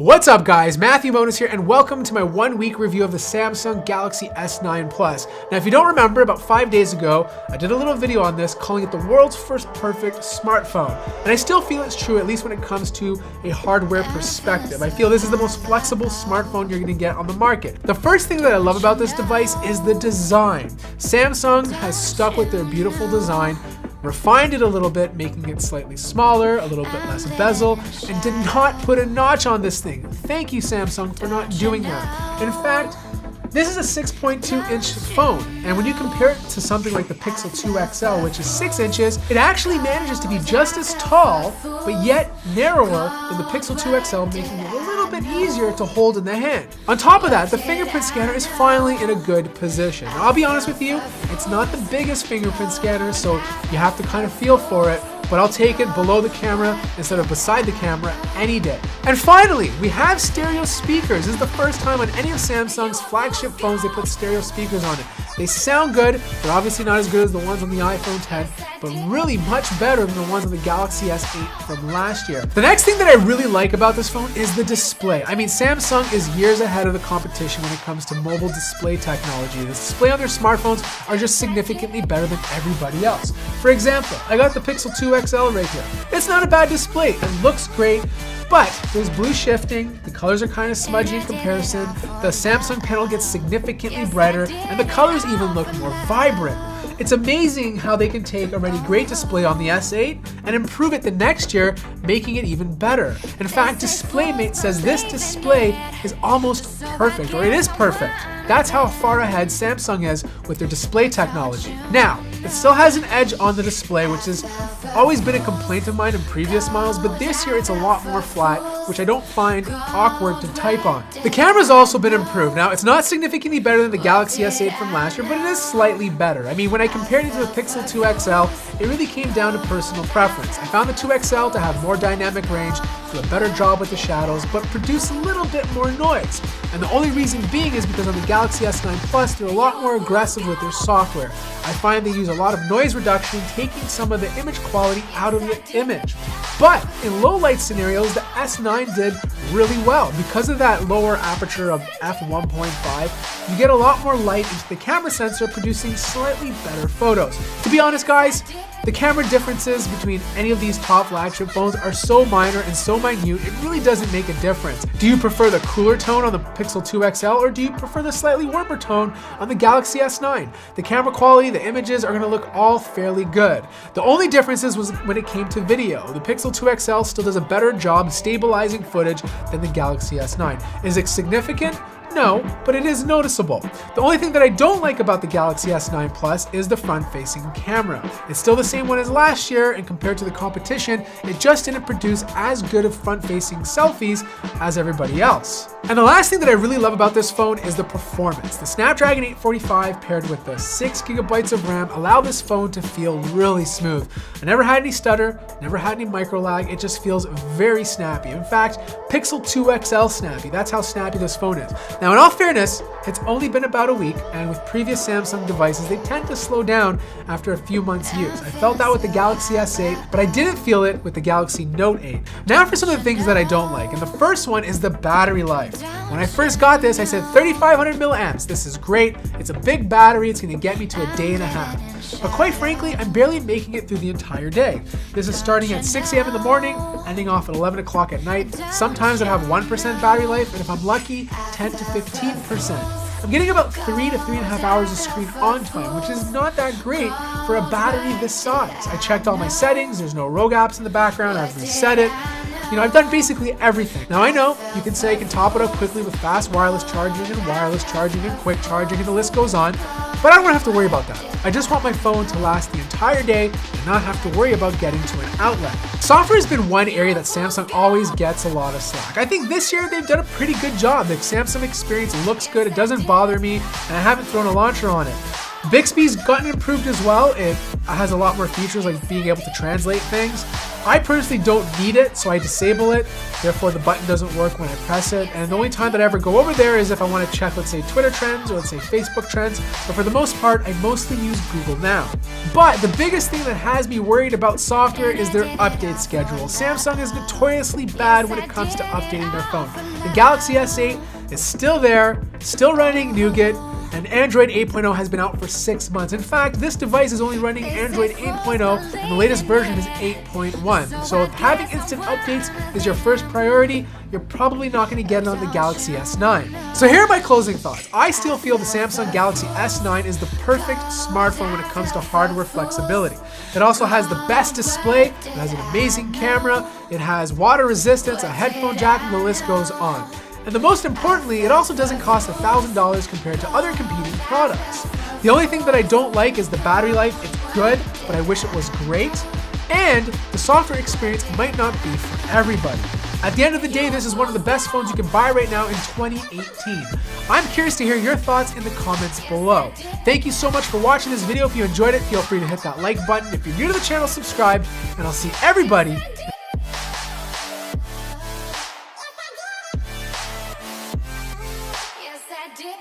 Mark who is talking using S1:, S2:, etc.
S1: What's up guys, Matthew Monis here and welcome to my 1 week review of the Samsung Galaxy S9 Plus. Now if you don't remember, about 5 days ago, I did a little video on this calling it the world's first perfect smartphone. And I still feel it's true, at least when it comes to a hardware perspective. I feel this is the most flexible smartphone you're gonna get on the market. The first thing that I love about this device is the design. Samsung has stuck with their beautiful design, refined it a little bit, making it slightly smaller, a little bit less bezel, and did not put a notch on this thing. Thank you, Samsung, for not doing that. In fact, this is a 6.2-inch phone, and when you compare it to something like the Pixel 2 XL, which is 6 inches, it actually manages to be just as tall, but yet narrower than the Pixel 2 XL, making it a little bit easier to hold in the hand. On top of that, the fingerprint scanner is finally in a good position. Now, I'll be honest with you, it's not the biggest fingerprint scanner, so you have to kind of feel for it, but I'll take it below the camera instead of beside the camera any day. And finally, we have stereo speakers. This is the first time on any of Samsung's flagship phones they put stereo speakers on it. They sound good, but obviously not as good as the ones on the iPhone 10, but really much better than the ones on the Galaxy S8 from last year. The next thing that I really like about this phone is the display. I mean, Samsung is years ahead of the competition when it comes to mobile display technology. The display on their smartphones are just significantly better than everybody else. For example, I got the Pixel 2 XL right here. It's not a bad display, it looks great, but there's blue shifting, the colors are kind of smudgy in comparison, the Samsung panel gets significantly brighter, and the colors even look more vibrant. It's amazing how they can take a already great display on the S8 and improve it the next year, making it even better. In fact, DisplayMate says this display is almost perfect, or it is perfect. That's how far ahead Samsung is with their display technology. Now, it still has an edge on the display, which has always been a complaint of mine in previous models, but this year it's a lot more flat, which I don't find awkward to type on. The camera's also been improved. Now, it's not significantly better than the Galaxy S8 from last year, but it is slightly better. I mean, when I compared it to the Pixel 2 XL, it really came down to personal preference. I found the 2 XL to have more dynamic range, do a better job with the shadows, but produce a little bit more noise. And the only reason being is because on the Galaxy S9 Plus, they're a lot more aggressive with their software. I find they use a lot of noise reduction, taking some of the image quality out of the image. But in low light scenarios, the S9 did really well. Because of that lower aperture of f1.5, you get a lot more light into the camera sensor, producing slightly better photos. To be honest, guys, the camera differences between any of these top flagship phones are so minor and so minute, it really doesn't make a difference. Do you prefer the cooler tone on the Pixel 2 XL, or do you prefer the slightly warmer tone on the Galaxy S9? The camera quality, the images are going to look all fairly good. The only differences was when it came to video. The Pixel 2 XL still does a better job stabilizing footage than the Galaxy S9. Is it significant? No, but it is noticeable. The only thing that I don't like about the Galaxy S9 Plus is the front-facing camera. It's still the same one as last year, and compared to the competition, it just didn't produce as good of front-facing selfies as everybody else. And the last thing that I really love about this phone is the performance. The Snapdragon 845 paired with the 6 gigabytes of RAM allow this phone to feel really smooth. I never had any stutter, never had any micro lag, it just feels very snappy. In fact, Pixel 2 XL snappy, that's how snappy this phone is. Now, in all fairness, it's only been about a week, and with previous Samsung devices, they tend to slow down after a few months' use. I felt that with the Galaxy S8, but I didn't feel it with the Galaxy Note 8. Now for some of the things that I don't like, and the first one is the battery life. When I first got this, I said 3,500 milliamps. This is great. It's a big battery. It's going to get me to a day and a half. But quite frankly, I'm barely making it through the entire day. This is starting at 6 a.m. in the morning, ending off at 11 o'clock at night. Sometimes I have 1% battery life, and if I'm lucky, 10 to 15%. I'm getting about 3 to 3.5 hours of screen on time, which is not that great for a battery this size. I checked all my settings. There's no rogue apps in the background. I've reset it. You know, I've done basically everything. Now I know you can say I can top it up quickly with fast wireless charging and quick charging, and the list goes on, but I don't have to worry about that. I just want my phone to last the entire day and not have to worry about getting to an outlet. Software has been one area that Samsung always gets a lot of slack. I think this year they've done a pretty good job. The Samsung experience looks good, it doesn't bother me, and I haven't thrown a launcher on it. Bixby's gotten improved as well. It has a lot more features like being able to translate things. I personally don't need it, so I disable it. Therefore, the button doesn't work when I press it. And the only time that I ever go over there is if I want to check, let's say, Twitter trends or let's say Facebook trends. But for the most part, I mostly use Google Now. But the biggest thing that has me worried about software is their update schedule. Samsung is notoriously bad when it comes to updating their phone. The Galaxy S8 is still there, still running Nougat, and Android 8.0 has been out for 6 months. In fact, this device is only running Android 8.0 and the latest version is 8.1. So if having instant updates is your first priority, you're probably not going to get it on the Galaxy S9. So here are my closing thoughts. I still feel the Samsung Galaxy S9 is the perfect smartphone when it comes to hardware flexibility. It also has the best display, it has an amazing camera, it has water resistance, a headphone jack, and the list goes on. And the most importantly, it also doesn't cost $1,000 compared to other competing products. The only thing that I don't like is the battery life. It's good, but I wish it was great. And the software experience might not be for everybody. At the end of the day, this is one of the best phones you can buy right now in 2018. I'm curious to hear your thoughts in the comments below. Thank you so much for watching this video. If you enjoyed it, feel free to hit that like button. If you're new to the channel, subscribe, and I'll see everybody
S2: Yes, I did.